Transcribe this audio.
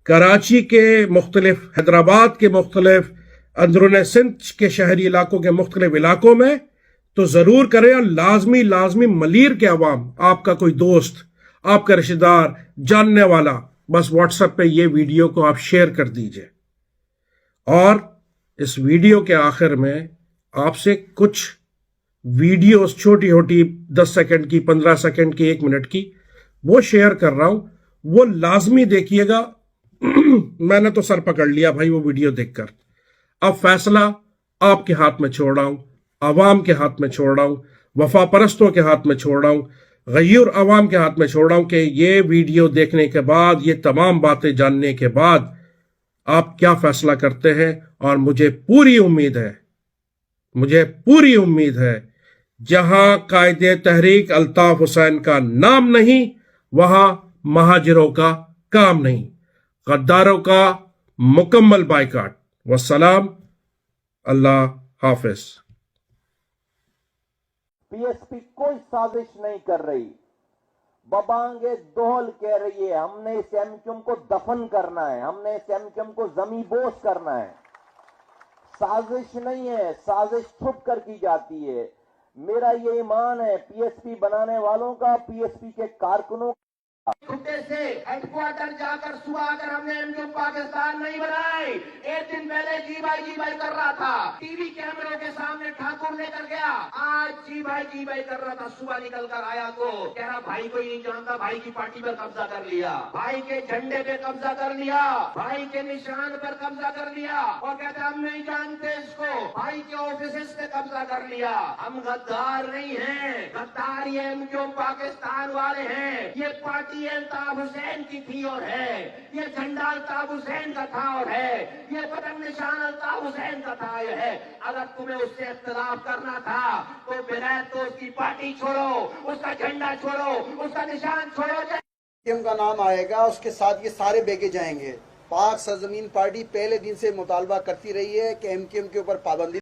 कराची के मुख्तलिफ, हैदराबाद के मुख्तलिफ, अंदरून सिंध के शहरी इलाकों के मुख्तलिफ इलाकों में, तो ज़रूर करें। और लाजमी मलीर के अवाम, आपका कोई दोस्त, आपका रिश्तेदार, जानने वाला, बस व्हाट्सएप पे ये वीडियो को आप शेयर कर दीजिए। और इस वीडियो के आखिर में आपसे कुछ वीडियोस छोटी छोटी 10 सेकंड की, 15 सेकंड की, 1 मिनट की, वो शेयर कर रहा हूं, वो लाजमी देखिएगा। मैंने तो सर पकड़ लिया भाई वो वीडियो देखकर। अब फैसला आपके हाथ में छोड़ रहा हूं, अवाम के हाथ में छोड़ रहा हूं, वफा परस्तों के हाथ में छोड़ रहा हूं, गयूर अवाम के हाथ में छोड़ रहा हूं कि ये वीडियो देखने के बाद, ये तमाम बातें जानने के बाद आप क्या फैसला करते हैं। और मुझे पूरी उम्मीद है जहां कायदे तहरीक अल्ताफ हुसैन का नाम नहीं, वहां महाजिरों का काम नहीं। गद्दारों का मुकम्मल बाइकाट। वस्सलाम, अल्लाह हाफिज। पीएसपी कोई साजिश नहीं कर रही। बबांगे दोहल कह रही है हमने इस एमक्यूएम को दफन करना है, हमने इस एमक्यूएम को जमीबोस करना है। साजिश नहीं है, साजिश छुप कर की जाती है। मेरा ये ईमान है पीएसपी बनाने वालों का, पीएसपी के कारकुनों छुट्टे से हेडक्वार्टर जाकर सुबह आकर हमने एमक्यूएम पाकिस्तान नहीं बनाई। एक दिन पहले जी भाई कर रहा था, टीवी कैमरों के सामने ठाकुर लेकर गया। आज जी भाई कर रहा था, सुबह निकल कर आया तो कह रहा भाई कोई नहीं जानता, भाई की पार्टी पर कब्जा कर लिया, भाई के झंडे पे कब्जा कर लिया, भाई के निशान पर कब्जा कर लिया, और कहते हम नहीं जानते इसको, भाई के ऑफिस पे कब्जा कर लिया। हम गद्दार नहीं है, गद्दार ये एमक्यूएम पाकिस्तान वाले हैं। ये पार्टी अल्ताफ हुसैन की थी और है, ये झंडा अल्ताफ हुसैन का था और है, ये पतंग निशान अल्ताफ हुसैन का था और है। अगर तुम्हें उससे इख्तिलाफ करना था तो बगैर तो उसकी पार्टी छोड़ो, उसका झंडा छोड़ो, उसका निशान छोड़ो। एमक्यूएम का नाम आएगा, उसके साथ ये सारे बेगे जाएंगे। पाक सरजमीन पार्टी पहले दिन से मुतालबा करती रही है कि एमक्यूएम के ऊपर पाबंदी